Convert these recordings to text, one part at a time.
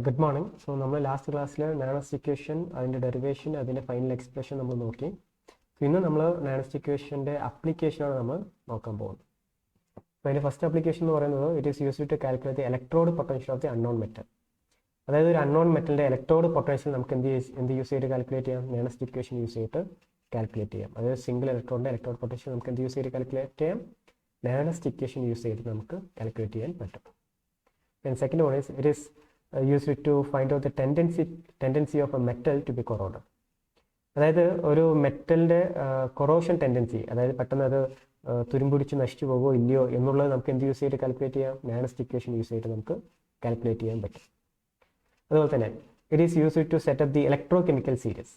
Good morning. So, നമ്മൾ last ക്ലാസ്സിൽ നാനോസ്റ്റ് equation അതിൻ്റെ ഡെറിവേഷൻ അതിൻ്റെ ഫൈനൽ എക്സ്പ്രഷൻ നമ്മൾ നോക്കി. ഇന്ന് നമ്മൾ നാനോസ്റ്റ് ഇക്വേഷൻ്റെ അപ്ലിക്കേഷനാണ് നമ്മൾ നോക്കാൻ പോകുന്നത്. അപ്പോൾ അതിൻ്റെ ഫസ്റ്റ് അപ്ലിക്കേഷൻ എന്ന് പറയുന്നത് it is used to calculate the electrode potential of the unknown metal. അതായത് ഒരു അൺനോൺ മെറ്റലിൻ്റെ ഇലക്ട്രോഡ് പൊട്ടൻഷ്യൽ നമുക്ക് എന്ത് യൂസ് ചെയ്ത് കാൽക്കുലേറ്റ് ചെയ്യാം? നാനോസ്റ്റ് ഇക്വേഷൻ യൂസ് ചെയ്തിട്ട് കാൽക്കുലേറ്റ് ചെയ്യാം. അതായത് സിംഗിൾ ഇലക്ട്രോണിൻ്റെ ഇലക്ട്രോഡ് പൊട്ടൻഷ്യൽ നമുക്ക് എന്ത് യൂസ് ചെയ്ത് കാൽക്കുലേറ്റ് ചെയ്യാം? നാനോസ്റ്റ് ഇക്വേഷൻ യൂസ് ചെയ്തിട്ട് നമുക്ക് കാൽക്കുലേറ്റ് ചെയ്യാൻ പറ്റും. And second one is it is used to find out the tendency of a metal to be corroded. അതായത് ഒരു മെറ്റലിൻ്റെ കൊറോഷൻ ടെൻഡൻസി, അതായത് പെട്ടെന്ന് അത് തുരുമ്പിടിച്ച് നശിച്ചു പോകുമോ ഇല്ലയോ എന്നുള്ളത് നമുക്ക് എന്ത് യൂസ് ചെയ്തിട്ട് കാൽക്കുലേറ്റ് ചെയ്യാം? നാനോസ്റ്റ് ഇക്വേഷൻ യൂസ് ചെയ്തിട്ട് നമുക്ക് കാൽക്കുലേറ്റ് ചെയ്യാൻ പറ്റും. അതുപോലെ തന്നെ it is used to set up the electro chemical series.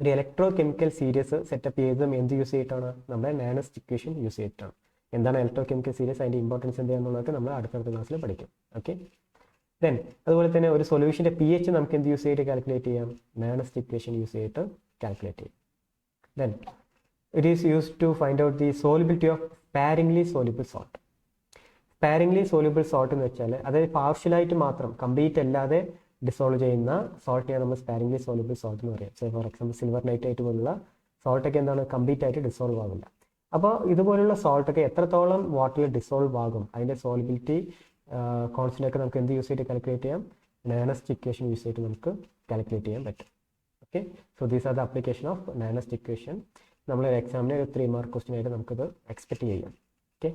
ഒരു ഇലക്ട്രോ കെമിക്കൽ സീരീസ് സെറ്റപ്പ് ചെയ്തതും എന്ത് യൂസ് ചെയ്തിട്ടാണ്? നമ്മുടെ നാനോസ്റ്റ് ഇക്വേഷൻ യൂസ് ചെയ്തിട്ടാണ്. എന്താണ് ഇലക്ട്രോ കെമിക്കൽ സീരീസ്, അതിൻ്റെ ഇമ്പോർട്ടൻസ് എന്താണെന്നുള്ളതൊക്കെ നമ്മൾ അടുത്തടുത്ത ക്ലാസ്സിൽ പഠിക്കും. ഓക്കെ, ദെൻ അതുപോലെ തന്നെ ഒരു സൊല്യൂഷൻ്റെ pH നമുക്ക് എന്ത് യൂസ് ചെയ്തിട്ട് കാൽക്കുലേറ്റ് ചെയ്യാം? നാനോസ്റ്റ് ഇക്വേഷൻ യൂസ് ചെയ്തിട്ട് കാൽക്കുലേറ്റ് ചെയ്യും. Then it is used to find out the solubility of sparingly soluble salt. Sparingly soluble salt എന്ന് വെച്ചാൽ അതായത് പാർഷ്യലായിട്ട് മാത്രം, കംപ്ലീറ്റ് അല്ലാതെ ഡിസോൾവ് ചെയ്യുന്ന സോൾട്ടിനെയാണ് നമ്മൾ സ്പാരിംഗ്ലി സോലിബിൾ സോൾട്ട് എന്ന് പറയാം. So for example silver nitrate പോലുള്ള സോൾട്ടൊക്കെ എന്താണ്, കംപ്ലീറ്റ് ആയിട്ട് ഡിസോൾവ് ആകില്ല. അപ്പോൾ ഇതുപോലുള്ള സോൾട്ടൊക്കെ എത്രത്തോളം വാട്ടറിൽ ഡിസോൾവ് ആകും, അതിൻ്റെ സോളിബിലിറ്റി കോൺസ്റ്റൻ്റ് ഒക്കെ നമുക്ക് എന്ത് യൂസ് ചെയ്തിട്ട് കാൽക്കുലേറ്റ് ചെയ്യാം? നാനോസ്റ്റ് ഇക്വേഷൻ യൂസ് ചെയ്തിട്ട് നമുക്ക് കാൽക്കുലേറ്റ് ചെയ്യാൻ പറ്റും. Okay, so these are the application of Nernst equation. നമ്മൾ എക്സാമിന് ഒരു 3 മാർക്ക് ക്വസ്റ്റ്യൻ ആയിട്ട് നമുക്കത് എക്സ്പെക്ട് ചെയ്യാം. Okay,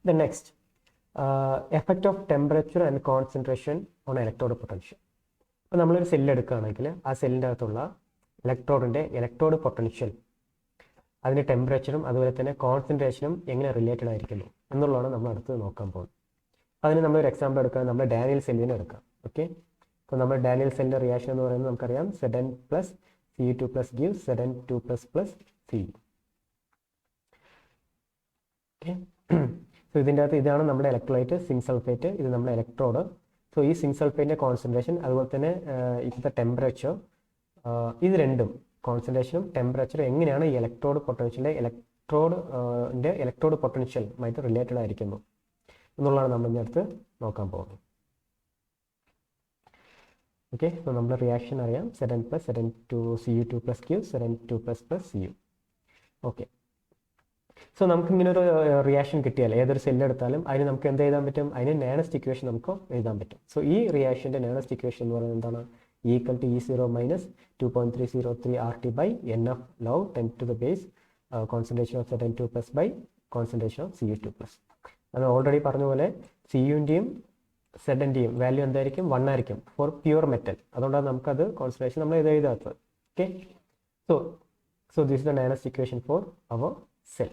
then next effect of temperature and concentration on electrode potential. ഇപ്പോൾ നമ്മളൊരു സെല്ല് എടുക്കുകയാണെങ്കിൽ ആ സെല്ലിൻ്റെ അകത്തുള്ള ഇലക്ട്രോഡിൻ്റെ ഇലക്ട്രോഡ് പൊട്ടൻഷ്യൽ, അതിൻ്റെ ടെമ്പറേച്ചറും അതുപോലെ തന്നെ കോൺസെൻട്രേഷനും എങ്ങനെ റിലേറ്റഡ് ആയിരിക്കുന്നു എന്നുള്ളതാണ് നമ്മൾ അടുത്ത് നോക്കാൻ പോകുന്നത്. അതിന് നമ്മളൊരു എക്സാമ്പിൾ എടുക്കുക, നമ്മുടെ ഡാനിയൽ സെല്ലിനെ എടുക്കാം. ഓക്കെ, അപ്പോൾ നമ്മുടെ ഡാനിയൽ സെല്ലിൻ്റെ റിയാക്ഷൻ എന്ന് പറയുന്നത് നമുക്കറിയാം Zn + Cu2 + gives Zn2 + Cu. Okay, so ഇതിൻ്റെ അകത്ത് ഇതാണ് നമ്മുടെ ഇലക്ട്രോലൈറ്റ് സിങ്ക് സൾഫേറ്റ്, ഇത് നമ്മുടെ ഇലക്ട്രോഡ്. സോ ഈ സിങ്ക് സൾഫേറ്റിൻ്റെ കോൺസെൻട്രേഷൻ അതുപോലെ തന്നെ ഇപ്പോഴത്തെ ടെമ്പറേച്ചർ, ഇത് രണ്ടും കോൺസെൻട്രേഷനും ടെമ്പറേച്ചറും എങ്ങനെയാണ് ഈ ഇലക്ട്രോഡ് പൊട്ടൻഷ്യലിൻ്റെ ഇലക്ട്രോഡ് പൊട്ടൻഷ്യലുമായിട്ട് റിലേറ്റഡ് ആയിരിക്കുന്നു എന്നുള്ളതാണ് നമ്മൾ ഇനി അടുത്ത് നോക്കാൻ പോകുന്നത്. ഓക്കെ, സോ നമ്മുടെ റിയാക്ഷൻ അറിയാം Zn + Zn2 Cu2 + gives Zn2 + Cu. Okay, so നമുക്കിങ്ങനെ ഒരു റിയാക്ഷൻ കിട്ടിയാൽ ഏതൊരു സെല്ല് എടുത്താലും അതിന് നമുക്ക് എന്ത് എഴുതാൻ പറ്റും? അതിന് നാനോസ്റ്റ് ഇക്വേഷൻ നമുക്ക് എഴുതാൻ പറ്റും. സോ ഈ റിയാക്ഷൻ്റെ നാനോസ്റ്റ് ഇക്വേഷൻ എന്ന് പറയുന്നത് എന്താണ്? equal to E0 - 2.303 RT/NF log 10 to the base concentration of Zn2 + by concentration of Cu2 +. അത് ഓൾറെഡി പറഞ്ഞ പോലെ Cuൻ്റെയും Zൻ്റെയും വാല്യൂ എന്തായിരിക്കും? 1 ആയിരിക്കും ഫോർ പ്യുവർ മെറ്റൽ. അതുകൊണ്ടാണ് നമുക്കത് കോൺസെൻട്രേഷൻ നമ്മൾ ഇത് എഴുതാത്തത്. Okay, so this is the Nernst equation for our cell.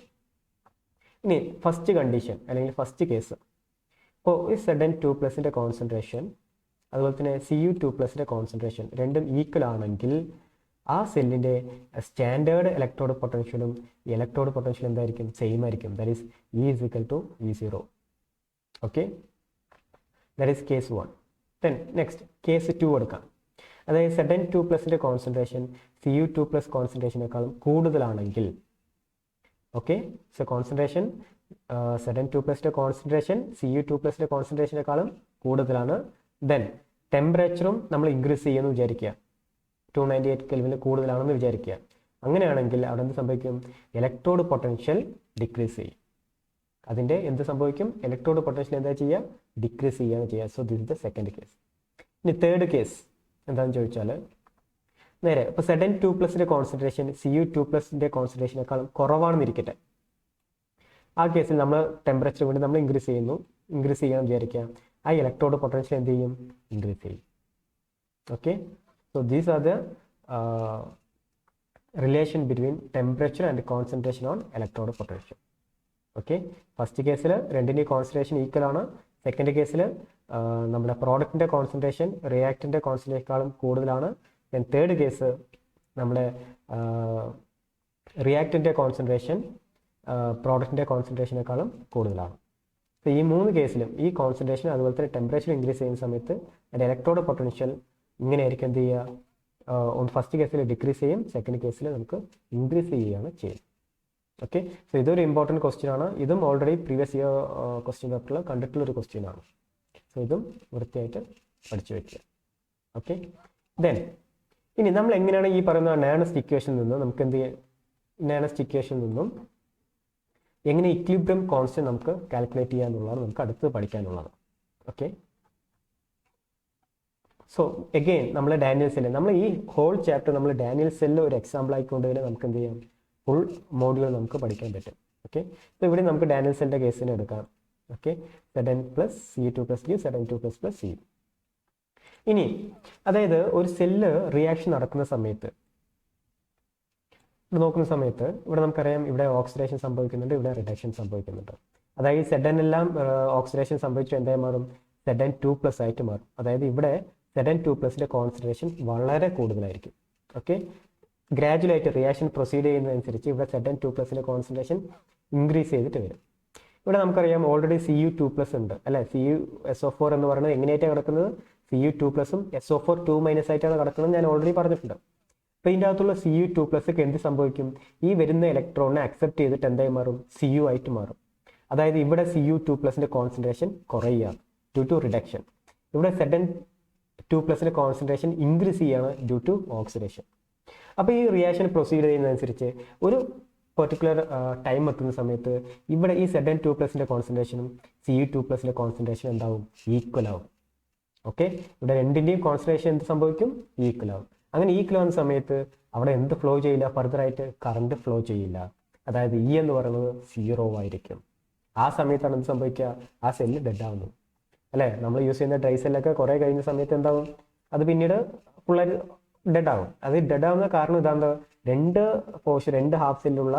ഇനി ഫസ്റ്റ് കണ്ടീഷൻ അല്ലെങ്കിൽ ഫസ്റ്റ് കേസ്, ഇപ്പോൾ ഈ Zn2+ൻ്റെ കോൺസെൻട്രേഷൻ അതുപോലെ തന്നെ Cu2+ൻ്റെ കോൺസെൻട്രേഷൻ രണ്ടും ഈക്വൽ ആണെങ്കിൽ ആ സെല്ലിൻ്റെ സ്റ്റാൻഡേർഡ് ഇലക്ട്രോഡ് പൊട്ടൻഷ്യലും ഇലക്ട്രോഡ് പൊട്ടൻഷ്യൽ എന്തായിരിക്കും? സെയിം ആയിരിക്കും. That is E = E0. Okay, that is case 1. Then next case 2 എടുക്കാം. അതായത് Zn2+ൻ്റെ കോൺസെൻട്രേഷൻ Cu2+ കോൺസെൻട്രേഷനേക്കാളും കൂടുതലാണെങ്കിൽ, ഓക്കെ, സോ കോൺസെൻട്രേഷൻ Zn2+ൻ്റെ കോൺസെൻട്രേഷൻ Cu2+ൻ്റെ കോൺസെൻട്രേഷനേക്കാളും കൂടുതലാണ്. ദെൻ ടെമ്പറേച്ചറും നമ്മൾ ഇൻക്രീസ് ചെയ്യുമെന്ന് വിചാരിക്കുക, 298 കെൽവിനിൽ കൂടുതലാണെന്ന് വിചാരിക്കുക. അങ്ങനെയാണെങ്കിൽ അവിടെ എന്ത് സംഭവിക്കും? ഇലക്ട്രോഡ് പൊട്ടൻഷ്യൽ ഡിക്രീസ് ചെയ്യും. അതിൻ്റെ എന്ത് സംഭവിക്കും? ഇലക്ട്രോഡ് പൊട്ടൻഷ്യൽ എന്താ ചെയ്യുക? ഡിക്രീസ് ചെയ്യുകയാണ് ചെയ്യുക. So this is the second case. ഇനി തേർഡ് കേസ് എന്താണെന്ന് ചോദിച്ചാൽ, നേരെ ഇപ്പോൾ Zn2+ൻ്റെ കോൺസെൻട്രേഷൻ Cu2+ൻ്റെ കോൺസെൻട്രേഷനേക്കാളും കുറവാണെന്നിരിക്കട്ടെ. ആ കേസിൽ നമ്മൾ ടെമ്പറേച്ചർ കൊണ്ട് നമ്മൾ ഇൻക്രീസ് ചെയ്യാമെന്ന് വിചാരിക്കുക. ആ ഇലക്ട്രോഡ് പൊട്ടൻഷ്യൽ എന്ത് ചെയ്യും? ഇൻക്രീസ് ചെയ്യും. Okay, so these are the relation between temperature and concentration on electrode potential. Okay, first കേസിൽ രണ്ടിൻ്റെ കോൺസെൻട്രേഷൻ ഈക്വൽ ആണ്. സെക്കൻഡ് കേസിൽ നമ്മുടെ പ്രോഡക്റ്റിൻ്റെ കോൺസെൻട്രേഷൻ റിയാക്റ്റിൻ്റെ കോൺസെൻട്രേഷനേക്കാളും കൂടുതലാണ്. ദെൻ തേർഡ് കേസ് നമ്മുടെ റിയാക്റ്റിൻ്റെ കോൺസെൻട്രേഷൻ പ്രോഡക്റ്റിൻ്റെ കോൺസെൻട്രേഷനേക്കാളും കൂടുതലാണ്. സോ ഈ 3 കേസിലും ഈ കോൺസെൻട്രേഷൻ അതുപോലെ തന്നെ ടെമ്പറേച്ചർ ഇൻക്രീസ് ചെയ്യുന്ന സമയത്ത് അതിൻ്റെ ഇലക്ട്രോഡ് പൊട്ടൻഷ്യൽ ഇങ്ങനെയായിരിക്കും എന്ത് ചെയ്യുക? ഫസ്റ്റ് കേസിൽ ഡിക്രീസ് ചെയ്യും, സെക്കൻഡ് കേസിൽ നമുക്ക് ഇൻക്രീസ് ചെയ്യുകയാണ് ചെയ്യുന്നത്. ഓക്കെ, സോ ഇതൊരു ഇമ്പോർട്ടൻറ്റ് ക്വസ്റ്റ്യൻ ആണ്. ഇതും ഓൾറെഡി പ്രീവിയസ് ഇയർ ക്വസ്റ്റ്യൻ പേപ്പറിൽ കണ്ടിട്ടുള്ളൊരു ക്വസ്റ്റ്യൻ ആണ്. സോ ഇതും വൃത്തിയായിട്ട് പഠിച്ചു വയ്ക്കുക. ഓക്കെ, ദെൻ ഇനി നമ്മൾ എങ്ങനെയാണ് ഈ പറയുന്ന നാനസ്റ്റ് ഇക്വേഷനിൽ നിന്ന് നമുക്ക് എന്ത് ചെയ്യാം, നാനസ്റ്റ് ഇക്വേഷനിൽ നിന്നും എങ്ങനെ ഇക്വിലിബ്രിയം കോൺസ്റ്റന്റ് നമുക്ക് കാൽക്കുലേറ്റ് ചെയ്യുക എന്നുള്ളതാണ് നമുക്ക് അടുത്ത് പഠിക്കാനുള്ളത്. ഓക്കെ, സോ എഗെയിൻ നമ്മൾ ഡാനിയൽ സെല്ല്, നമ്മൾ ഈ ഹോൾ ചാപ്റ്റർ നമ്മൾ ഡാനിയൽ സെല്ല് ഒരു എക്സാമ്പിൾ ആയിക്കൊണ്ട് തന്നെ നമുക്ക് എന്ത് ചെയ്യാം, ഫുൾ മോഡ്യൂൾ നമുക്ക് പഠിക്കാൻ പറ്റും. ഓക്കെ, അപ്പോൾ ഇവിടെ നമുക്ക് ഡാനിയൽ സെല്ലിൻ്റെ കേസിന് എടുക്കാം. Okay, Zn plus Cu2 plus G Zn2 plus plus Cu. ഇനി അതായത് ഒരു സെല്ല് റിയാക്ഷൻ നടക്കുന്ന സമയത്ത് നോക്കുന്ന സമയത്ത് ഇവിടെ നമുക്കറിയാം ഇവിടെ ഓക്സിഡേഷൻ സംഭവിക്കുന്നുണ്ട്, ഇവിടെ റിഡക്ഷൻ സംഭവിക്കുന്നുണ്ട്. അതായത് Zn എല്ലാം ഓക്സിഡേഷൻ സംഭവിച്ചു എന്തായി മാറും, Zn2 പ്ലസ് ആയിട്ട് മാറും. അതായത് ഇവിടെ Zn2 പ്ലസിന്റെ കോൺസെൻട്രേഷൻ വളരെ കൂടുതലായിരിക്കും. ഓക്കെ, ഗ്രാജുവലായിട്ട് റിയാക്ഷൻ പ്രൊസീഡ് ചെയ്യുന്നതനുസരിച്ച് ഇവിടെ Zn2 പ്ലസിന്റെ കോൺസെൻട്രേഷൻ ഇൻക്രീസ് ചെയ്തിട്ട് വരും. ഇവിടെ നമുക്കറിയാം ഓൾറെഡി Cu2 പ്ലസ് ഉണ്ട് അല്ലെ, SO4 എന്ന് പറയുന്നത് എങ്ങനെയായിട്ടാണ് കിടക്കുന്നത്, Cu2 പ്ലസും SO4 2 മൈനസ് ആയിട്ടാണ് കിടക്കുന്നത്, ഞാൻ ഓൾറെഡി പറഞ്ഞിട്ടുണ്ട്. അപ്പോൾ ഇതിൻ്റെ അകത്തുള്ള Cu2 പ്ലസ് എന്ത് സംഭവിക്കും, ഈ വരുന്ന ഇലക്ട്രോണിനെ അക്സെപ്റ്റ് ചെയ്തിട്ട് എന്തായി മാറും, Cu ആയിട്ട് മാറും. അതായത് ഇവിടെ Cu2 പ്ലസിന്റെ കോൺസെൻട്രേഷൻ കുറയുക ഡ്യൂ ടു റിഡക്ഷൻ, ഇവിടെ Zn2 പ്ലസിന്റെ കോൺസെൻട്രേഷൻ ഇൻക്രീസ് ചെയ്യുകയാണ് ഡ്യൂ ടു ഓക്സിഡേഷൻ. അപ്പോൾ ഈ റിയാക്ഷൻ പ്രൊസീഡ് ചെയ്യുന്നതനുസരിച്ച് ഒരു പെർട്ടിക്കുലർ ടൈം എത്തുന്ന സമയത്ത് ഇവിടെ ഈ Zn2 പ്ലസിന്റെ കോൺസെൻട്രേഷനും Cu2 പ്ലസിന്റെ കോൺസെൻട്രേഷൻ എന്താവും, ഈക്വൽ ആവും. ഓക്കെ, ഇവിടെ രണ്ടിൻ്റെയും കോൺസെൻട്രേഷൻ എന്ത് സംഭവിക്കും, ഈക്വൽ ആവും. അങ്ങനെ ഈക്വൽ ആവുന്ന സമയത്ത് അവിടെ എന്ത് ഫ്ലോ ചെയ്യില്ല, ഫർദർ ആയിട്ട് കറണ്ട് ഫ്ലോ ചെയ്യില്ല. അതായത് E എന്ന് പറയുന്നത് 0 ആയിരിക്കും. ആ സമയത്താണ് എന്ത് സംഭവിക്കുക, ആ സെല്ല് ഡെഡ് ആവുന്നത് അല്ലേ. നമ്മൾ യൂസ് ചെയ്യുന്ന ഡ്രൈ സെല്ലൊക്കെ കുറേ കഴിഞ്ഞ സമയത്ത് എന്താവും, അത് പിന്നീട് ഫുള്ളായിട്ട് ഡെഡ് ആവും. അത് ഡെഡ് ആവുന്ന കാരണം ഇതാണ്ട് രണ്ട് ഹാഫ് സെല്ലുള്ള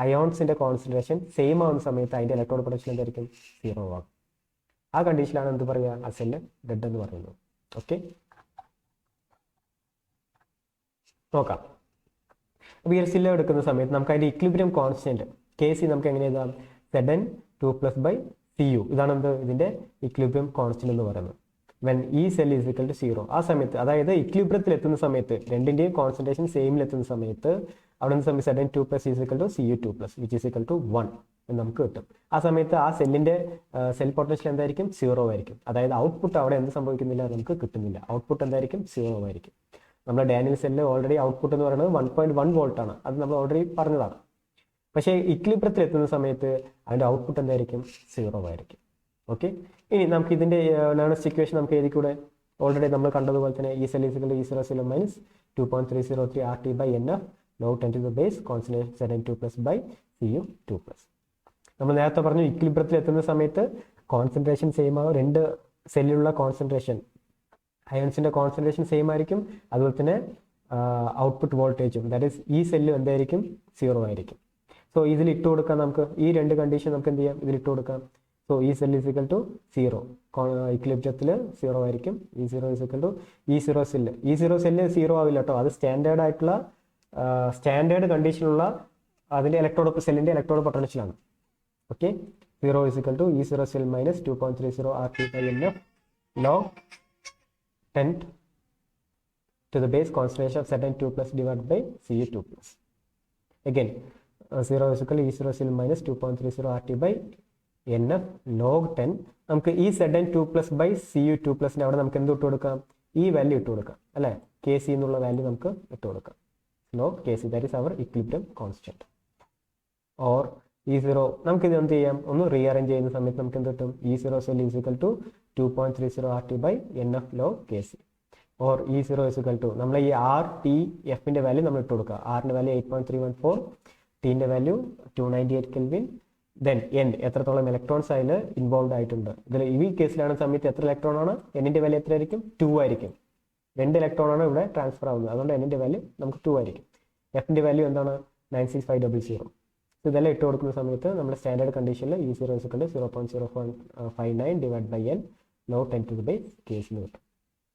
അയോൺസിന്റെ കോൺസെൻട്രേഷൻ സെയിം ആവുന്ന സമയത്ത് അതിന്റെ ഇലക്ട്രോൺ പൊട്ടൻഷ്യൽ എന്തായിരിക്കും, 0 ആകും. ആ കണ്ടീഷനിലാണ് എന്ത് പറയുക, ആ സെല്ല് ഡെഡ് എന്ന് പറയുന്നത്. ഓക്കെ, നോക്കാം. അപ്പോൾ ഈ ഒരു സെല്ല് എടുക്കുന്ന സമയത്ത് നമുക്ക് അതിന്റെ ഇക്വിലിബ്രിയം കോൺസ്റ്റന്റ് Kc നമുക്ക് എങ്ങനെ എഴുതാം, Zn2 പ്ലസ് ബൈ Cu. ഇതാണ് എന്ത് ഇതിന്റെ ഇക്വിലിബ്രിയം കോൺസ്റ്റന്റ് എന്ന് പറയുന്നത്. വെൻ ഈ സെൽ ഈസ് ഈക്വൽ ടു 0, ആ സമയത്ത് അതായത് ഇക്വിലിബ്രിയത്തിൽ എത്തുന്ന സമയത്ത് രണ്ടിന്റെയും കോൺസെൻട്രേഷൻ സെയിമിൽ എത്തുന്ന സമയത്ത് അവിടെ നിന്ന് സമയത്ത് Zn2 plus is equal to Cu2 plus which is equal to 1 എന്ന് നമുക്ക് കിട്ടും. ആ സമയത്ത് ആ സെല്ലിന്റെ സെൽ പൊട്ടൻഷ്യൽ എന്തായിരിക്കും, 0 ആയിരിക്കും. അതായത് ഔട്ട്പുട്ട് അവിടെ എന്ത് സംഭവിക്കുന്നില്ല, നമുക്ക് കിട്ടുന്നില്ല. ഔട്ട്പുട്ട് എന്തായിരിക്കും, 0 ആയിരിക്കും. നമ്മുടെ ഡാനിയൽ സെല്ലിൽ ഓൾറെഡി ഔട്ട്പുട്ട് എന്ന് പറയുന്നത് 1.1 വോൾട്ട് ആണ്, അത് നമ്മൾ ഓൾറെഡി പറഞ്ഞതാണ്. പക്ഷേ ഇക്വിലിബ്രിയത്തിൽ എത്തുന്ന സമയത്ത് അതിന്റെ ഔട്ട്പുട്ട് എന്തായിരിക്കും, 0 ആയിരിക്കും. ഓക്കെ, ഇനി നമുക്ക് ഇതിന്റെ നാനസ്റ്റ് ഇക്വേഷൻ നമുക്ക് എഴുതിക്കൂടെ, ഓൾറെഡി നമ്മൾ കണ്ടതുപോലെ തന്നെ ഈ cell is E0 cell minus 2.303 RT by NF log 10 to the base concentration Zn2 plus by Cu2 plus. നമ്മൾ നേരത്തെ പറഞ്ഞു ഇക്വിലിബ്രിയത്തിൽ എത്തുന്ന സമയത്ത് കോൺസെൻട്രേഷൻ സെയിം ആവും, രണ്ട് സെല്ലിലുള്ള കോൺസെൻട്രേഷൻ അയൺസിന്റെ കോൺസെൻട്രേഷൻ സെയിം ആയിരിക്കും. അതുപോലെ തന്നെ ഔട്ട്പുട്ട് വോൾട്ടേജും ദാറ്റ് ഈസ് ഈ സെല്ലും എന്തായിരിക്കും, 0 ആയിരിക്കും. സോ ഇതിൽ ഇട്ട് കൊടുക്കാം, നമുക്ക് ഈ രണ്ട് കണ്ടീഷൻ നമുക്ക് എന്ത് ചെയ്യാം, ഇതിൽ ഇട്ട് കൊടുക്കാം. സോ ഈ സെൽ ഈസ് ഈക്വൽ ടു 0, ഇക്വിലിബ്രിയത്തിൽ 0 ആയിരിക്കും. E0 is equal to E0 cell. E0 cell 0 ആവില്ല കേട്ടോ, അത് സ്റ്റാൻഡേർഡ് ആയിട്ടുള്ള സ്റ്റാൻഡേർഡ് കണ്ടീഷനുള്ള അതിന്റെ സെല്ലിന്റെ ഇലക്ട്രോഡ് പൊട്ടൻഷ്യലാണ്. Okay, 0 is equal to E0 cell minus 2.30 RT by NF log 10 to the base concentration of Zn2 plus divided by Cu2 plus. Again 0 is equal to E0 cell minus 2.30 RT by NF log 10. നമുക്ക് ഈ Zn2 plus by Cu2 plus അവിടെ നമുക്ക് എന്ത് ഇട്ട് കൊടുക്കാം, ഈ value ഇട്ട് കൊടുക്കാം അല്ലേ, Kc എന്നുള്ള വാല്യൂ നമുക്ക് ഇട്ട് കൊടുക്കാം. log Kc, that is our equilibrium constant. or E0 നമുക്ക് ഇത് എന്ത് ചെയ്യാം, ഒന്ന് റീഅറേഞ്ച് ചെയ്യുന്ന സമയത്ത് നമുക്ക് എന്ത് കിട്ടും, E0 cell is equal to 2.30 RT by NF log Kc. or E0 is equal to നമ്മൾ ഈ R T Fന്റെ വാല്യൂ നമ്മൾ ഇട്ട് കൊടുക്കുക. Rന്റെ വാല്യൂ 8.314, Tന്റെ വാല്യൂ 298 കെൽവിൻ. ദെൻ N എത്രത്തോളം ഇലക്ട്രോൺസ് അതിൽ ഇൻവോൾവ് ആയിട്ടുണ്ട്. ഇതിൽ ഈ കേസിലാണ് സമയത്ത് എത്ര ഇലക്ട്രോൺ ആണ്, Nന്റെ വാല്യൂ എത്ര ആയിരിക്കും, 2 ആയിരിക്കും. 2 ഇലക്ട്രോൺ ആണ് ഇവിടെ ട്രാൻസ്ഫർ ആവുന്നത്, അതുകൊണ്ട് Nന്റെ വാല്യൂ നമുക്ക് 2 ആയിരിക്കും. Fന്റെ വാല്യൂ എന്താണ്, 96500. ഇതെല്ലാം ഇട്ട് കൊടുക്കുന്ന സമയത്ത് നമ്മുടെ സ്റ്റാൻഡേർഡ് കണ്ടീഷനിൽ E0 is equal to 0.0459 divide by N log 10 to the base Kc എന്ന് കിട്ടും.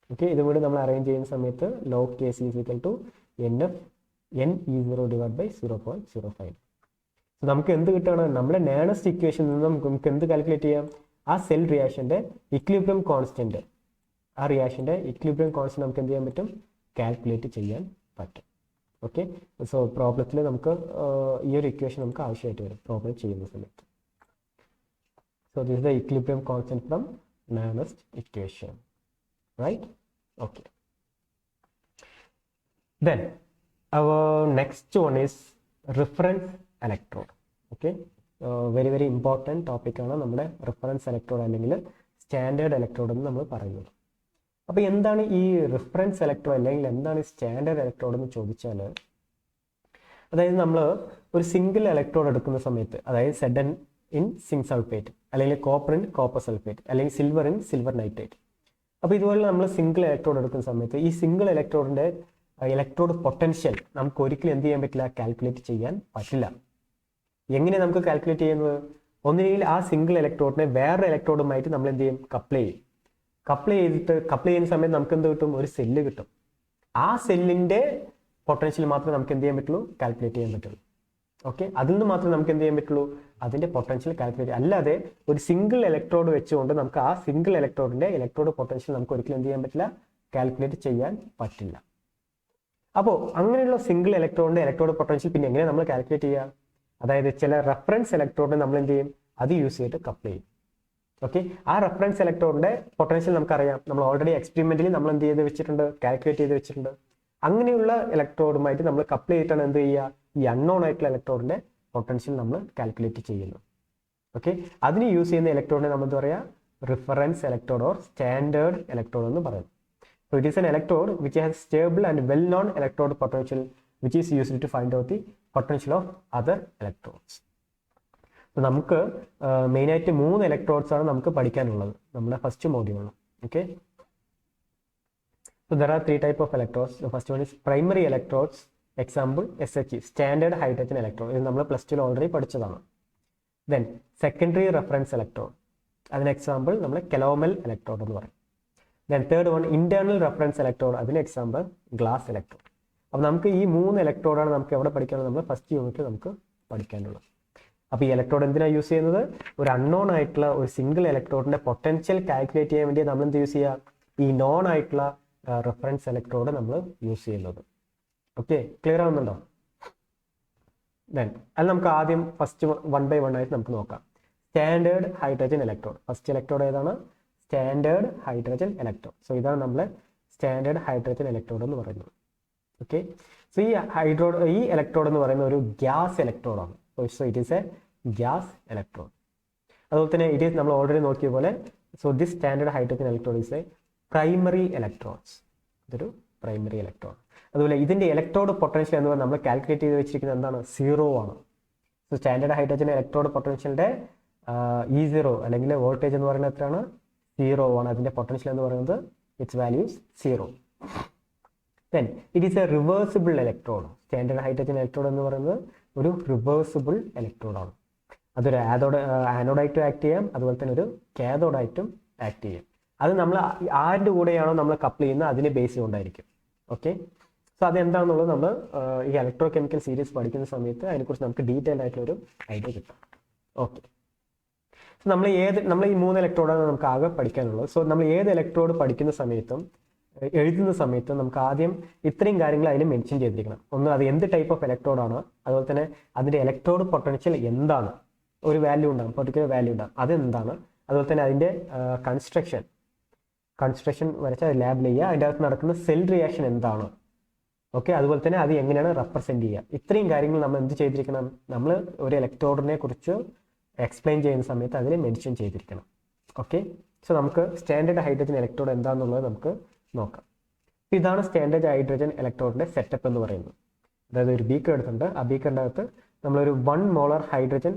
ഓക്കെ, ഇതും കൂടി നമ്മൾ അറേഞ്ച് ചെയ്യുന്ന സമയത്ത് log Kc is equal to NF N E0 divide by 0.05. നമുക്ക് എന്ത് കിട്ടുകയാണ്, നമ്മുടെ നാനസ്റ്റ് ഇക്വേഷനിൽ നിന്ന് നമുക്ക് എന്ത് കാൽക്കുലേറ്റ് ചെയ്യാം, ആ സെൽ റിയാക്ഷന്റെ ഇക്വിലിബ്രിയം കോൺസ്റ്റന്റ്, ആ റിയാക്ഷന്റെ ഇക്വിലിബ്രിയം കോൺസ്റ്റന്റ് നമുക്ക് എന്ത് ചെയ്യാൻ പറ്റും, കാൽക്കുലേറ്റ് ചെയ്യാൻ പറ്റും. ഓക്കെ, സോ പ്രോബ്ലത്തിൽ നമുക്ക് ഈ ഒരു ഇക്വേഷൻ നമുക്ക് ആവശ്യമായിട്ട് വരും പ്രോബ്ലം ചെയ്യുന്ന സമയത്ത്. So this is the equilibrium constant from Nernst equation, right? Okay. Then our next one is reference electrode. Okay, very very important topic ആണ് നമ്മുടെ reference electrode അല്ലെങ്കിൽ സ്റ്റാൻഡേർഡ് ഇലക്ട്രോഡ് എന്ന് നമ്മൾ പറയുന്നത്. അപ്പോൾ എന്താണ് ഈ റിഫറൻസ് ഇലക്ട്രോഡ് അല്ലെങ്കിൽ എന്താണ് ഈ സ്റ്റാൻഡേർഡ് ഇലക്ട്രോഡ് എന്ന് ചോദിച്ചാൽ, അതായത് നമ്മൾ ഒരു സിംഗിൾ ഇലക്ട്രോഡ് എടുക്കുന്ന സമയത്ത്, അതായത് സെഡ് ഇൻ സിങ്ക് സൾഫേറ്റ് അല്ലെങ്കിൽ കോപ്പർ ഇൻ കോപ്പർ സൾഫേറ്റ് അല്ലെങ്കിൽ സിൽവർ ഇൻ സിൽവർ നൈട്രേറ്റ്. അപ്പോൾ ഇതുപോലെ നമ്മൾ സിംഗിൾ ഇലക്ട്രോഡ് എടുക്കുന്ന സമയത്ത് ഈ സിംഗിൾ ഇലക്ട്രോഡിൻ്റെ ഇലക്ട്രോഡ് പൊട്ടൻഷ്യൽ നമുക്ക് ഒരിക്കലും എന്ത് ചെയ്യാൻ പറ്റില്ല, കാൽക്കുലേറ്റ് ചെയ്യാൻ പറ്റില്ല. എങ്ങനെ നമുക്ക് കാൽക്കുലേറ്റ് ചെയ്യുന്നത്? ഒന്നുകിൽ ആ സിംഗിൾ ഇലക്ട്രോഡിനെ വേറെ ഇലക്ട്രോഡുമായിട്ട് നമ്മൾ എന്ത് ചെയ്യും, കപ്പിൾ ചെയ്യും. കപ്പിൾ ചെയ്യുന്ന സമയത്ത് നമുക്ക് എന്ത് കിട്ടും, ഒരു സെല്ല് കിട്ടും. ആ സെല്ലിൻ്റെ പൊട്ടൻഷ്യൽ മാത്രമേ നമുക്ക് എന്ത് ചെയ്യാൻ പറ്റുള്ളൂ, കാൽക്കുലേറ്റ് ചെയ്യാൻ പറ്റുള്ളൂ. ഓക്കെ, അതിൽ നിന്ന് മാത്രമേ നമുക്ക് എന്ത് ചെയ്യാൻ പറ്റുള്ളൂ, അതിൻ്റെ പൊട്ടൻഷ്യൽ കാൽക്കുലേറ്റ്. അല്ലാതെ ഒരു സിംഗിൾ ഇലക്ട്രോഡ് വെച്ചുകൊണ്ട് നമുക്ക് ആ സിംഗിൾ ഇലക്ട്രോഡിൻ്റെ ഇലക്ട്രോഡ് പൊട്ടൻഷ്യൽ നമുക്ക് ഒരിക്കലും എന്ത് ചെയ്യാൻ പറ്റില്ല, കാൽക്കുലേറ്റ് ചെയ്യാൻ പറ്റില്ല. അപ്പോൾ അങ്ങനെയുള്ള സിംഗിൾ ഇലക്ട്രോഡിൻ്റെ ഇലക്ട്രോഡ് പൊട്ടൻഷ്യൽ പിന്നെ എങ്ങനെ നമ്മൾ കാൽക്കുലേറ്റ് ചെയ്യുക? അതായത് ചില റെഫറൻസ് ഇലക്ട്രോഡിനെ നമ്മൾ എന്ത് ചെയ്യും, അത് യൂസ് ചെയ്തിട്ട് കപ്പിൾ ചെയ്യും. ഓക്കെ, ആ റെഫറൻസ് ഇലക്ട്രോഡിന്റെ പൊട്ടൻഷ്യൽ നമുക്കറിയാം, നമ്മൾ ഓൾറെഡി എക്സ്പെരിമെന്റിൽ നമ്മൾ എന്ത് ചെയ്ത് വെച്ചിട്ടുണ്ട്, കാൽക്കുലേറ്റ് ചെയ്ത് വെച്ചിട്ടുണ്ട്. അങ്ങനെയുള്ള ഇലക്ട്രോഡുമായിട്ട് നമ്മൾ കപ്പിൾ ചെയ്തിട്ടാണ് എന്ത് ചെയ്യുക, ഈ അൺനോൺ ആയിട്ടുള്ള ഇലക്ട്രോഡിന്റെ പൊട്ടൻഷ്യൽ നമ്മൾ കാൽക്കുലേറ്റ് ചെയ്യുന്നു. ഓക്കെ, അതിന് യൂസ് ചെയ്യുന്ന ഇലക്ട്രോഡിനെ നമ്മൾ എന്താ പറയുക, reference electrode or standard electrode എന്ന് പറയുന്നത്. So it is an electrode which has stable and well-known electrode potential which is used to find out the potential of other electrodes. അപ്പോൾ നമുക്ക് മെയിനായിട്ട് 3 ഇലക്ട്രോഡ്സ് ആണ് നമുക്ക് പഠിക്കാനുള്ളത് നമ്മുടെ ഫസ്റ്റ് മോഡ്യൂളിൽ. Okay, so there are 3 types of electrodes. The first one is primary electrodes, example SHE, standard hydrogen electrode. ഇത് നമ്മൾ പ്ലസ് ടുവിൽ ഓൾറെഡി പഠിച്ചതാണ്. Then secondary reference electrode, അതിന് എക്സാമ്പിൾ നമ്മൾ കെലോമൽ ഇലക്ട്രോഡ് എന്ന് പറയും. Then third one internal reference electrode, അതിന് example glass electrode. അപ്പോൾ നമുക്ക് ഈ 3 ഇലക്ട്രോഡാണ് നമുക്ക് എവിടെ പഠിക്കാനുള്ളത്, നമ്മൾ ഫസ്റ്റ് യൂണിറ്റിൽ നമുക്ക് പഠിക്കാനുള്ളത്. അപ്പോൾ ഈ ഇലക്ട്രോഡ് എന്തിനാണ് യൂസ് ചെയ്യുന്നത്, ഒരു അൺനോൺ ആയിട്ടുള്ള ഒരു സിംഗിൾ ഇലക്ട്രോഡിന്റെ പൊട്ടൻഷ്യൽ കാൽക്കുലേറ്റ് ചെയ്യാൻ വേണ്ടി നമ്മൾ എന്ത് യൂസ് ചെയ്യുക, ഈ നോൺ ആയിട്ടുള്ള റെഫറൻസ് ഇലക്ട്രോഡ് നമ്മൾ യൂസ് ചെയ്യുന്നത്. ഓക്കെ, ക്ലിയർ ആവുന്നുണ്ടോ? ദെൻ അത് നമുക്ക് ആദ്യം ഫസ്റ്റ് 1 by 1 ആയിട്ട് നമുക്ക് നോക്കാം. Standard hydrogen electrode. First electrode ഏതാണ്, സ്റ്റാൻഡേർഡ് ഹൈഡ്രജൻ ഇലക്ട്രോഡ്. സോ ഇതാണ് നമ്മളെ സ്റ്റാൻഡേർഡ് ഹൈഡ്രജൻ ഇലക്ട്രോഡ് എന്ന് പറയുന്നത്. ഓക്കെ, സോ ഈ ഇലക്ട്രോഡ് എന്ന് പറയുന്ന ഒരു ഗ്യാസ് ഇലക്ട്രോഡാണ്. So it is a gas electrode. അതുപോലെ തന്നെ ഇറ്റ് ഈസ് നമ്മൾ ഓൾറെഡി നോക്കിയ പോലെ, so this standard hydrogen electrode is a primary electrodes. ഇതൊരു പ്രൈമറി ഇലക്ട്രോഡ്. അതുപോലെ ഇതിന്റെ ഇലക്ട്രോഡ് പൊട്ടൻഷ്യൽ എന്ന് പറഞ്ഞാൽ നമ്മൾ കാൽക്കുലേറ്റ് ചെയ്ത് വെച്ചിരിക്കുന്നത് എന്താണ്, 0 ആണ്. സോ സ്റ്റാൻഡേർഡ് ഹൈഡ്രജൻ ഇലക്ട്രോഡ് പൊട്ടൻഷ്യലിന്റെ E0 അല്ലെങ്കിൽ വോൾട്ടേജ് എന്ന് പറയുന്നത് എത്രയാണ്, 0 ആണ്. അതിന്റെ പൊട്ടൻഷ്യൽ എന്ന് പറയുന്നത് it's values 0. Then it is a reversible electrode. Standard hydrogen electrode എന്ന് പറയുന്നത് ഒരു റിവേഴ്സിബിൾ ഇലക്ട്രോഡ് ആണ്. അതൊരു ആനോഡായിട്ടും ആക്ട് ചെയ്യാം, അതുപോലെ തന്നെ ഒരു കാഥോഡായിട്ടും ആക്ട് ചെയ്യാം. അത് നമ്മൾ ആരുടെ കൂടെയാണോ നമ്മൾ കപ്പിൾ ചെയ്യുന്നത് അതിനെ ബേസ് കൊണ്ടായിരിക്കും. ഓക്കെ, സോ അതെന്താണെന്നുള്ളത് നമ്മൾ ഈ ഇലക്ട്രോ കെമിക്കൽ സീരീസ് പഠിക്കുന്ന സമയത്ത് അതിനെക്കുറിച്ച് നമുക്ക് ഡീറ്റെയിൽ ആയിട്ടുള്ളൊരു ഐഡിയ കിട്ടും. ഓക്കെ, സോ നമ്മൾ ഈ 3 ഇലക്ട്രോഡാണ് നമുക്ക് ആകെ പഠിക്കാനുള്ളത്. സോ നമ്മൾ ഏത് ഇലക്ട്രോഡ് പഠിക്കുന്ന സമയത്തും എഴുതുന്ന സമയത്തും നമുക്ക് ആദ്യം ഇത്രയും കാര്യങ്ങൾ അതിൽ മെൻഷൻ ചെയ്തിരിക്കണം. ഒന്ന്, അത് എന്ത് ടൈപ്പ് ഓഫ് ഇലക്ട്രോഡാണ്, അതുപോലെ തന്നെ അതിൻ്റെ ഇലക്ട്രോഡ് പൊട്ടൻഷ്യൽ എന്താണ്, ഒരു വാല്യൂ ഉണ്ടാകും, പെർട്ടിക്കുലർ വാല്യൂ ഉണ്ടാകും, അതെന്താണ്, അതുപോലെ തന്നെ അതിൻ്റെ കൺസ്ട്രക്ഷൻ വരച്ച് അത് ലാബിൽ ചെയ്യുക, അതിൻ്റെ അകത്ത് നടക്കുന്ന സെൽ റിയാക്ഷൻ എന്താണ്, ഓക്കെ, അതുപോലെ തന്നെ അത് എങ്ങനെയാണ് റെപ്രസെൻറ്റ് ചെയ്യുക. ഇത്രയും കാര്യങ്ങൾ നമ്മൾ എന്ത് ചെയ്തിരിക്കണം, നമ്മൾ ഒരു ഇലക്ട്രോഡിനെ കുറിച്ച് എക്സ്പ്ലെയിൻ ചെയ്യുന്ന സമയത്ത് അതിൽ മെൻഷൻ ചെയ്തിരിക്കണം. ഓക്കെ, സോ നമുക്ക് സ്റ്റാൻഡേർഡ് ഹൈഡ്രജൻ ഇലക്ട്രോഡ് എന്താണെന്നുള്ളത് നമുക്ക് നോക്കാം. ഇതാണ് സ്റ്റാൻഡേർഡ് ഹൈഡ്രജൻ ഇലക്ട്രോഡിന്റെ സെറ്റപ്പ് എന്ന് പറയുന്നത്. അതായത് ഒരു ബീക്കർ എടുത്തിട്ടുണ്ട്, ആ ബീക്കറിൻ്റെ അകത്ത് നമ്മളൊരു 1 മോളർ ഹൈഡ്രജൻ,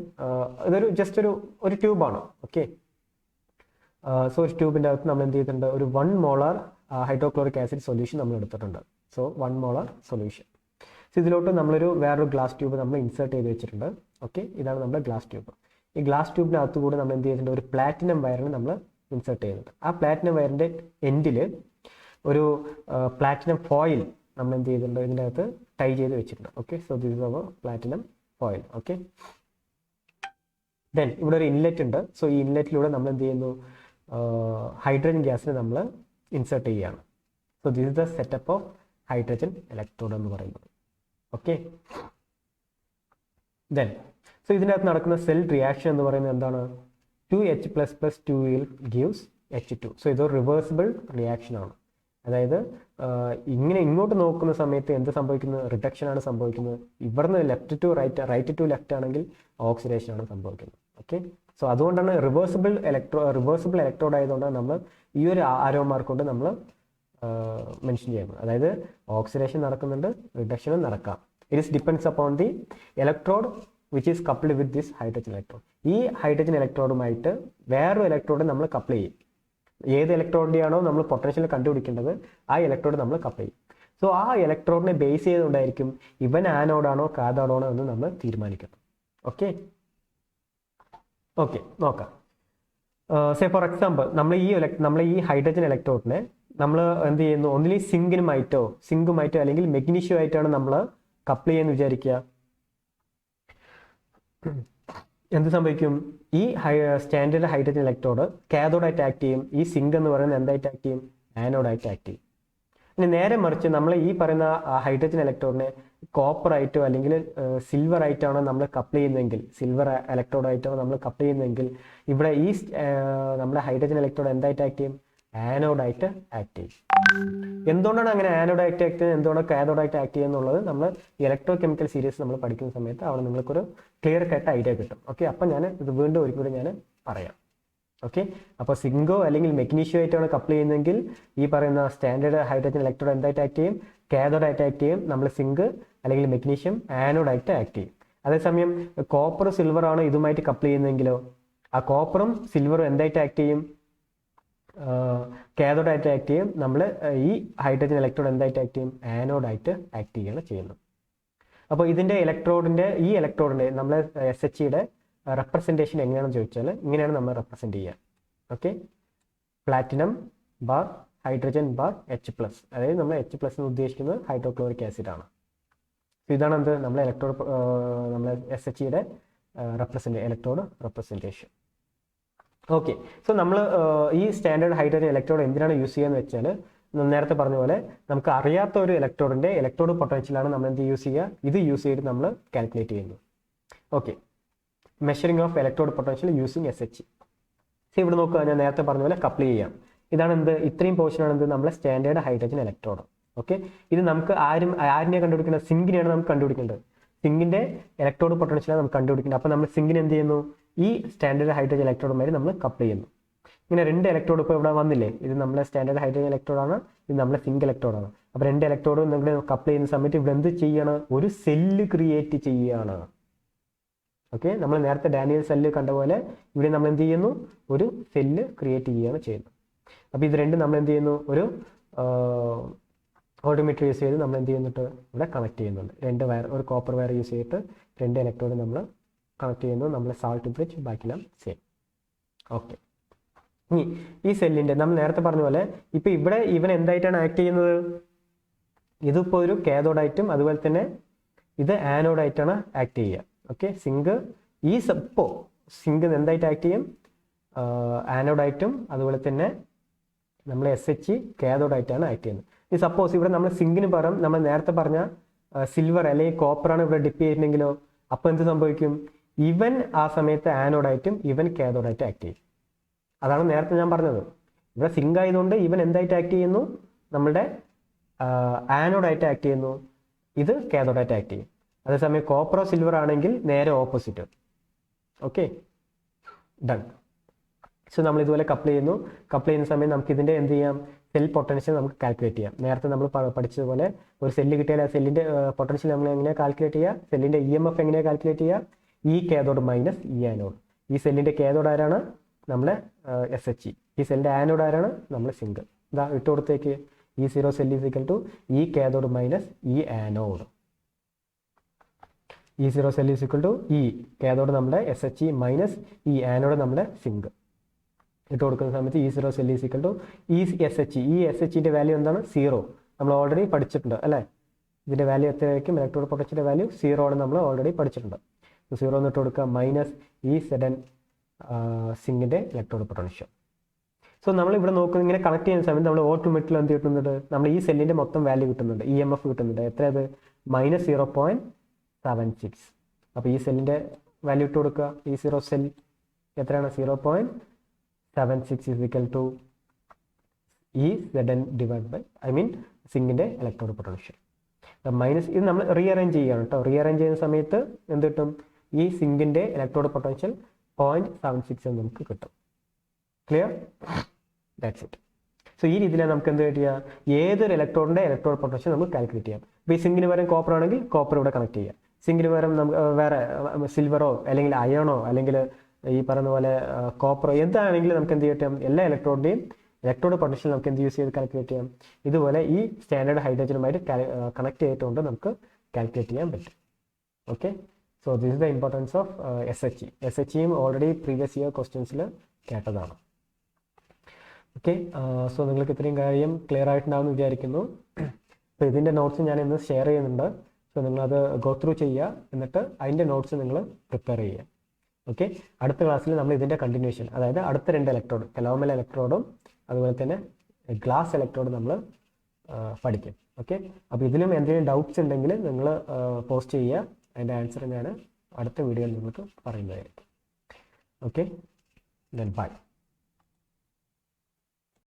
ഇതൊരു ജസ്റ്റ് ഒരു ട്യൂബാണ്. ഓക്കെ, സോ ഒരു ട്യൂബിൻ്റെ അകത്ത് നമ്മൾ എന്ത് ചെയ്തിട്ടുണ്ട്, ഒരു 1 മോളർ ഹൈഡ്രോക്ലോറിക് ആസിഡ് സൊല്യൂഷൻ നമ്മൾ എടുത്തിട്ടുണ്ട്. So 1 molar solution. സോ ഇതിലോട്ട് നമ്മളൊരു വേറൊരു ഗ്ലാസ് ട്യൂബ് നമ്മൾ ഇൻസേർട്ട് ചെയ്ത് വെച്ചിട്ടുണ്ട്. ഓക്കെ, ഇതാണ് നമ്മുടെ ഗ്ലാസ് ട്യൂബ്. ഈ ഗ്ലാസ് ട്യൂബിനകത്ത് കൂടെ നമ്മൾ എന്ത് ചെയ്തിട്ടുണ്ട്, ഒരു പ്ലാറ്റിനം വയറിന് നമ്മൾ ഇൻസേർട്ട് ചെയ്യുന്നുണ്ട്. ആ പ്ലാറ്റിനം വയറിൻ്റെ എൻഡിൽ ഒരു പ്ലാറ്റിനം ഫോയിൽ നമ്മൾ എന്ത് ചെയ്തിട്ടുണ്ട്, ഇതിൻ്റെ അകത്ത് ടൈ ചെയ്ത് വെച്ചിട്ടുണ്ട്. Okay, so this is our platinum foil. Okay, then ഇവിടെ ഒരു ഇൻലെറ്റ് ഉണ്ട്. സോ ഈ ഇൻലെറ്റിലൂടെ നമ്മൾ എന്ത് ചെയ്യുന്നു, ഹൈഡ്രജൻ ഗ്യാസിനെ നമ്മൾ ഇൻസേർട്ട് ചെയ്യുകയാണ്. So this is the setup of hydrogen electrode എന്ന് പറയുന്നത്. ഓക്കെ, ദെൻ സോ ഇതിനകത്ത് നടക്കുന്ന സെൽ റിയാക്ഷൻ എന്ന് പറയുന്നത് എന്താണ്, 2H++2 gives H2. സോ ഇതൊരു റിവേഴ്സിബിൾ റിയാക്ഷൻ ആണ്. അതായത് ഇങ്ങനെ ഇങ്ങോട്ട് നോക്കുന്ന സമയത്ത് എന്ത് സംഭവിക്കുന്നത്? റിഡക്ഷൻ ആണ് സംഭവിക്കുന്നത്. ഇവിടുന്ന് left to right, right to left ആണെങ്കിൽ ഓക്സിഡേഷൻ ആണ് സംഭവിക്കുന്നത്. ഓക്കെ, സോ അതുകൊണ്ടാണ് റിവേഴ്സിബിൾ ഇലക്ട്രോഡ് ആയതുകൊണ്ടാണ് നമ്മൾ ഈ ഒരു ആരോ മാർക്ക് കൊണ്ട് നമ്മൾ മെൻഷൻ ചെയ്യുന്നത്. അതായത് ഓക്സിഡേഷൻ നടക്കുന്നുണ്ട്, റിഡക്ഷനും നടക്കാം. It is depends upon the electrode which is coupled with this hydrogen electrode. ഈ ഹൈഡ്രജൻ ഇലക്ട്രോഡുമായിട്ട് വേറൊരു ഇലക്ട്രോഡ് നമ്മൾ കപ്പിൾ ചെയ്യും. ഏത് ഇലക്ട്രോഡിൻ്റെയാണോ നമ്മൾ പൊട്ടൻഷ്യൽ കണ്ടുപിടിക്കേണ്ടത് ആ ഇലക്ട്രോഡ് നമ്മൾ കപ്പിൾ ചെയ്യും. സോ ആ ഇലക്ട്രോഡിനെ ബേസ് ചെയ്തുകൊണ്ടായിരിക്കും ഇവൻ ആനോഡാണോ കാഥോഡാണോ എന്ന് നമ്മൾ തീരുമാനിക്കണം. ഓക്കെ ഓക്കെ നോക്കാം. സേ ഫോർ എക്സാമ്പിൾ നമ്മൾ ഈ ഹൈഡ്രജൻ ഇലക്ട്രോഡിനെ നമ്മൾ എന്ത് ചെയ്യുന്നു? ഒന്നിൽ സിങ്കുമായിട്ടോ അല്ലെങ്കിൽ മെഗ്നീഷ്യം ആയിട്ടാണ് നമ്മൾ കപ്പിൾ ചെയ്യുന്ന വിചാരിക്കുക. എന്ത് സംഭവിക്കും? ഈ സ്റ്റാൻഡേർഡ് ഹൈഡ്രജൻ ഇലക്ട്രോഡ് കാഥോഡായിട്ട് ആക്ട് ചെയ്യും. ഈ സിങ്ക് എന്ന് പറയുന്നത് എന്തായിട്ട് ആക്ട് ചെയ്യും? ആനോഡായിട്ട് ആക്ട് ചെയ്യും. ഇനി നേരെ മറിച്ച് നമ്മൾ ഈ പറയുന്ന ഹൈഡ്രജൻ ഇലക്ട്രോഡിനെ കോപ്പർ ആയിട്ടോ അല്ലെങ്കിൽ സിൽവർ ആയിട്ടാണോ നമ്മൾ കപ്പിൾ ചെയ്യുന്നതെങ്കിൽ, സിൽവർ ഇലക്ട്രോഡ് ആയിട്ടാണോ നമ്മൾ കപ്പിൾ ചെയ്യുന്നതെങ്കിൽ ഇവിടെ ഈ നമ്മുടെ ഹൈഡ്രജൻ ഇലക്ട്രോഡ് എന്തായിട്ട് ആക്ട് ചെയ്യും? ആനോഡായിട്ട് ആക്ട് ചെയ്യും. എന്തുകൊണ്ടാണ് അങ്ങനെ ആനോഡായിട്ട് ആക്ട് ചെയ്യുന്നത്, എന്തുകൊണ്ടാണ് കാഥോഡായിട്ട് ആക്ട് ചെയ്യുന്നുള്ളത് നമ്മൾ ഇലക്ട്രോ കെമിക്കൽ സീരീസ് നമ്മൾ പഠിക്കുന്ന സമയത്ത് അവിടെ നിങ്ങൾക്കൊരു ക്ലിയർ കട്ട് ഐഡിയ കിട്ടും. ഓക്കെ, അപ്പം ഞാൻ ഇത് വീണ്ടും ഒരിക്കലും ഞാൻ പറയാം. ഓക്കെ, അപ്പോൾ സിങ്കോ അല്ലെങ്കിൽ മെഗ്നീഷ്യോ ആയിട്ടാണ് കപ്പിൾ ചെയ്യുന്നതെങ്കിൽ ഈ പറയുന്ന സ്റ്റാൻഡേർഡ് ഹൈഡ്രജൻ ഇലക്ട്രോഡ് എന്തായിട്ട് ആക്ട് ചെയ്യും? കാഥോഡായിട്ട് ആക്ട് ചെയ്യും. നമ്മൾ സിങ്ക് അല്ലെങ്കിൽ മെഗ്നീഷ്യം ആനോഡായിട്ട് ആക്ട് ചെയ്യും. അതേസമയം കോപ്പർ സിൽവർ ആണ് ഇതുമായിട്ട് കപ്പിൾ ചെയ്യുന്നതെങ്കിലോ ആ കോപ്പറും സിൽവറും എന്തായിട്ട് ആക്ട് ചെയ്യും? കാഥോഡായിട്ട് ആക്ട് ചെയ്യും. നമ്മൾ ഈ ഹൈഡ്രജൻ ഇലക്ട്രോഡ് എന്തായിട്ട് ആക്ട് ചെയ്യും? ആനോഡായിട്ട് ആക്ട് ചെയ്യുകയാണ് ചെയ്യുന്നത്. അപ്പോൾ ഇതിൻ്റെ ഈ ഇലക്ട്രോഡിൻ്റെ നമ്മളെ SHയുടെ റെപ്രസെൻറ്റേഷൻ എങ്ങനെയാണെന്ന് ചോദിച്ചാൽ ഇങ്ങനെയാണ് നമ്മൾ റെപ്രസെൻറ്റ് ചെയ്യുക. Okay, platinum bar hydrogen bar H+. അതായത് നമ്മൾ H+ എന്ന് ഉദ്ദേശിക്കുന്നത് ഹൈഡ്രോക്ലോറിക് ആസിഡ് ആണ്. ഇതാണ് എന്ത് നമ്മളെ നമ്മളെ SHയുടെ ഇലക്ട്രോഡ് റെപ്രസെൻറ്റേഷൻ. ഓക്കെ, സോ നമ്മൾ ഈ സ്റ്റാൻഡേർഡ് ഹൈഡ്രജൻ ഇലക്ട്രോഡ് എന്തിനാണ് യൂസ് ചെയ്യുകയെന്ന് വെച്ചാൽ നേരത്തെ പറഞ്ഞ പോലെ നമുക്ക് അറിയാത്ത ഒരു ഇലക്ട്രോഡിൻ്റെ ഇലക്ട്രോഡ് പൊട്ടൻഷ്യലാണ് നമ്മൾ എന്ത് യൂസ് ചെയ്യുക? ഇത് യൂസ് ചെയ്ത് നമ്മൾ കാൽക്കുലേറ്റ് ചെയ്യുന്നു. Okay, measuring of electrode potential using SH. So ഇവിടെ നോക്കുക, ഞാൻ നേരത്തെ പറഞ്ഞ പോലെ കപ്പിൾ ചെയ്യാം. ഇതാണ് എന്ത് ഇത്രയും പോർഷനാണ് എന്ത് നമ്മളെ സ്റ്റാൻഡേർഡ് ഹൈഡ്രജൻ ഇലക്ട്രോഡ്. ഓക്കെ, ഇത് നമുക്ക് ആരിനെയാണ് കണ്ടുപിടിക്കേണ്ടത്? സിങ്കിനെയാണ് നമുക്ക് കണ്ടുപിടിക്കേണ്ടത്. സിങ്കിൻ്റെ ഇലക്ട്രോഡ് പൊട്ടൻഷ്യലാണ് നമുക്ക് കണ്ടുപിടിക്കേണ്ടത്. അപ്പോൾ നമ്മൾ സിങ്കിന് എന്ത് ചെയ്യുന്നു? ഈ സ്റ്റാൻഡേർഡ് ഹൈഡ്രജൻ ഇലക്ട്രോഡുമായി നമ്മൾ കപ്പിൾ ചെയ്യുന്നു. ഇങ്ങനെ രണ്ട് ഇലക്ട്രോഡ് ഇപ്പോൾ ഇവിടെ വന്നില്ലേ? ഇത് നമ്മളെ സ്റ്റാൻഡേർഡ് ഹൈഡ്രജൻ ഇലക്ട്രോഡാണ്, ഇത് നമ്മളെ സിങ്ക് ഇലക്ട്രോഡാണ്. അപ്പോൾ രണ്ട് ഇലക്ട്രോഡ് നിങ്ങൾ കപ്പിൾ ചെയ്യുന്ന സമയത്ത് ഇവിടെ എന്ത് ചെയ്യണം? ഒരു സെല്ല് ക്രിയേറ്റ് ചെയ്യുകയാണ്. ഓക്കെ, നമ്മൾ നേരത്തെ ഡാനിയൽ സെല്ല് കണ്ട പോലെ ഇവിടെ നമ്മൾ എന്ത് ചെയ്യുന്നു? ഒരു സെല്ല് ക്രിയേറ്റ് ചെയ്യുകയാണ് ചെയ്യുന്നത്. അപ്പോൾ ഇത് രണ്ടും നമ്മൾ എന്ത് ചെയ്യുന്നു? ഒരു ഓട്ടോമീറ്റർ യൂസ് ചെയ്ത് നമ്മൾ എന്ത് ചെയ്യുന്നുണ്ട്? ഇവിടെ കണക്ട് ചെയ്യുന്നുണ്ട്. ഒരു കോപ്പർ വയർ യൂസ് ചെയ്തിട്ട് രണ്ട് ഇലക്ട്രോഡ് നമ്മൾ കണക്ട് ചെയ്യുന്നു. നമ്മൾ സാൾട്ട് ബ്രിഡ്ജ് ബാക്കിയെല്ലാം സെയിം. ഓക്കെ, ഇനി ഈ സെല്ലിൻ്റെ നമ്മൾ നേരത്തെ പറഞ്ഞ പോലെ ഇപ്പോൾ ഇവിടെ ഇവൻ എന്തായിട്ടാണ് ആക്ട് ചെയ്യുന്നത്? ഇതിപ്പോൾ ഒരു കാഥോഡായിട്ടും അതുപോലെ തന്നെ ഇത് ആനോഡായിട്ടാണ് ആക്ട് ചെയ്യുക. ഓക്കെ, സിങ്ക് എന്തായിട്ട് ആക്ട് ചെയ്യും? ആനോഡായിട്ടും അതുപോലെ തന്നെ നമ്മൾ SH കാഥോഡായിട്ടാണ് ആക്ട് ചെയ്യുന്നത്. ഈ സപ്പോസ് ഇവിടെ നമ്മൾ സിങ്കിന് പകരം നമ്മൾ നേരത്തെ പറഞ്ഞ സിൽവർ അല്ലെങ്കിൽ കോപ്പറാണ് ഇവിടെ ഡിപ്പ് ചെയ്യുന്നെങ്കിലോ അപ്പോൾ എന്ത് സംഭവിക്കും? ഇവൻ ആ സമയത്ത് ആനോഡായിട്ടും ഇവൻ കാഥോഡായിട്ട് ആക്ട് ചെയ്യും. അതാണ് നേരത്തെ ഞാൻ പറഞ്ഞത്. ഇവിടെ സിങ്ക് ആയതുകൊണ്ട് ഇവൻ എന്തായിട്ട് ആക്ട് ചെയ്യുന്നു? നമ്മളുടെ ആനോഡായിട്ട് ആക്ട് ചെയ്യുന്നു, ഇത് കാഥോഡായിട്ട് ആക്ട് ചെയ്യും. അതേസമയം കോപ്പറോ സിൽവർ ആണെങ്കിൽ നേരെ ഓപ്പോസിറ്റ്. Okay, done. സോ നമ്മൾ ഇതുപോലെ കപ്പിൾ ചെയ്യുന്ന സമയം നമുക്ക് ഇതിൻ്റെ എന്ത് ചെയ്യാം? സെൽ പൊട്ടൻഷ്യൽ നമുക്ക് കാൽക്കുലേറ്റ് ചെയ്യാം. നേരത്തെ നമ്മൾ പഠിച്ചതുപോലെ ഒരു സെല്ല് കിട്ടിയാൽ ആ സെല്ലിൻ്റെ പൊട്ടൻഷ്യൽ നമ്മൾ എങ്ങനെയാണ് കാൽക്കുലേറ്റ് ചെയ്യുക? സെല്ലിൻ്റെ EMF എങ്ങനെയാണ് കാൽക്കുലേറ്റ് ചെയ്യുക? ഈ കാഥോഡ് മൈനസ് ഈ ആനോഡ്. ഈ സെല്ലിൻ്റെ കാഥോഡ് ആരാണ്? നമ്മളെ SH. ഈ സെല്ലിൻ്റെ ആനോഡ് ആരാണ്? നമ്മൾ സിങ്ക്. ഇതാ ഇട്ട് കൊടുത്തേക്ക് E0 cell is equal to ഈ കാഥോഡ് മൈനസ് ഈ anode. E0 cell is equal to ഈ കാഥോഡ് നമ്മുടെ SH മൈനസ് ഈ ആനോഡ് നമ്മുടെ സിങ്ക്. ഇട്ട് കൊടുക്കുന്ന സമയത്ത് E0 cell is equal to ഈ SH. ഈ SHൻ്റെ വാല്യൂ എന്താണ്? 0. നമ്മൾ ഓൾറെഡി പഠിച്ചിട്ടുണ്ട് അല്ലേ? ഇതിൻ്റെ വാല്യൂ എത്രയായിരിക്കും? ഇലക്ട്രോഡ് പൊട്ടൻഷ്യലിൻ്റെ വാല്യൂ 0 ആണ്, നമ്മൾ ഓൾറെഡി പഠിച്ചിട്ടുണ്ട്. 0 എന്നിട്ട് കൊടുക്കുക മൈനസ് ഈ സിങ്കിൻ്റെ ഇലക്ട്രോഡ് പൊട്ടൻഷ്യൽ. സോ നമ്മൾ ഇവിടെ നോക്കുന്നത് ഇങ്ങനെ കണക്ട് ചെയ്യുന്ന സമയത്ത് നമ്മൾ ഓട്ടോമാറ്റിക്കലി എന്ത് കിട്ടുന്നുണ്ട്? നമ്മൾ ഈ സെല്ലിൻ്റെ മൊത്തം വാല്യൂ കിട്ടുന്നുണ്ട്, EMF കിട്ടുന്നുണ്ട്. എത്രയത്? -0.76. അപ്പോൾ ഈ സെല്ലിൻ്റെ വാല്യൂ ഇട്ട് കൊടുക്കുക. E0 സെൽ എത്രയാണ്? 0.76 is equal to E Z N divide by സിങ്കിൻ്റെ ഇലക്ട്രോഡ് പൊട്ടൻഷ്യൽ. മൈനസ് ഇത് നമ്മൾ റീഅറേഞ്ച് ചെയ്യുകയാണ് കേട്ടോ. റീഅറേഞ്ച് ചെയ്യുന്ന സമയത്ത് എന്ത് കിട്ടും? ഈ സിങ്കിൻ്റെ ഇലക്ട്രോഡ് പൊട്ടൻഷ്യൽ 0.76 എന്ന് നമുക്ക് കിട്ടും. ക്ലിയർ? That's it. സോ ഈ രീതിയിലാണ് നമുക്ക് എന്ത് കിട്ടുക? ഏതൊരു ഇലക്ട്രോഡിൻ്റെ ഇലക്ട്രോഡ് പൊട്ടൻഷ്യൽ നമുക്ക് കാൽക്കുലേറ്റ് ചെയ്യാം. ഇപ്പോൾ ഈ സിങ്കിന് പകരം കോപ്പർ ആണെങ്കിൽ കോപ്പർ ഇവിടെ കണക്ട് ചെയ്യാം. സിങ്കിന് പകരം നമുക്ക് വേറെ സിൽവറോ അല്ലെങ്കിൽ അയണോ അല്ലെങ്കിൽ ഈ പറയുന്ന പോലെ കോപ്പറോ എന്താണെങ്കിലും നമുക്ക് എന്ത് ചെയ്യാം? എല്ലാ ഇലക്ട്രോഡിൻ്റെയും ഇലക്ട്രോഡ് പൊട്ടൻഷ്യൽ നമുക്ക് എന്ത് യൂസ് ചെയ്ത് കാൽക്കുലേറ്റ് ചെയ്യാം? ഇതുപോലെ ഈ സ്റ്റാൻഡേർഡ് ഹൈഡ്രജനുമായിട്ട് കണക്ട് ചെയ്തിട്ടുണ്ട് നമുക്ക് കാൽക്കുലേറ്റ് ചെയ്യാൻ പറ്റും. Okay, so this is the importance of SHE. SHEയും ഓൾറെഡി പ്രീവിയസ് ഇയർ ക്വസ്റ്റ്യൻസിൽ കേട്ടതാണ്. ഓക്കെ, സോ നിങ്ങൾക്ക് ഇത്രയും കാര്യം ക്ലിയർ ആയിട്ടുണ്ടാവുമെന്ന് വിചാരിക്കുന്നു. അപ്പോൾ ഇതിൻ്റെ നോട്ട്സ് ഞാൻ ഇന്ന് ഷെയർ ചെയ്യുന്നുണ്ട്. സോ നിങ്ങളത് ഗോ ത്രൂ ചെയ്യുക, എന്നിട്ട് അതിൻ്റെ നോട്ട്സ് നിങ്ങൾ പ്രിപ്പയർ ചെയ്യുക. ഓക്കെ, അടുത്ത ക്ലാസ്സിൽ നമ്മൾ ഇതിൻ്റെ കണ്ടിന്യൂഷൻ, അതായത് അടുത്ത 2 ഇലക്ട്രോഡ്, കലോമൽ ഇലക്ട്രോഡും അതുപോലെ തന്നെ ഗ്ലാസ് ഇലക്ട്രോഡ് നമ്മൾ പഠിക്കും. ഓക്കെ, അപ്പോൾ ഇതിലും എന്തെങ്കിലും ഡൗട്ട്സ് ഉണ്ടെങ്കിൽ നിങ്ങൾ പോസ്റ്റ് ചെയ്യുക. അതിൻ്റെ ആൻസർ ഞാൻ അടുത്ത വീഡിയോയിൽ നിങ്ങൾക്ക് പറയുന്നതായിരിക്കും. Okay, then bye.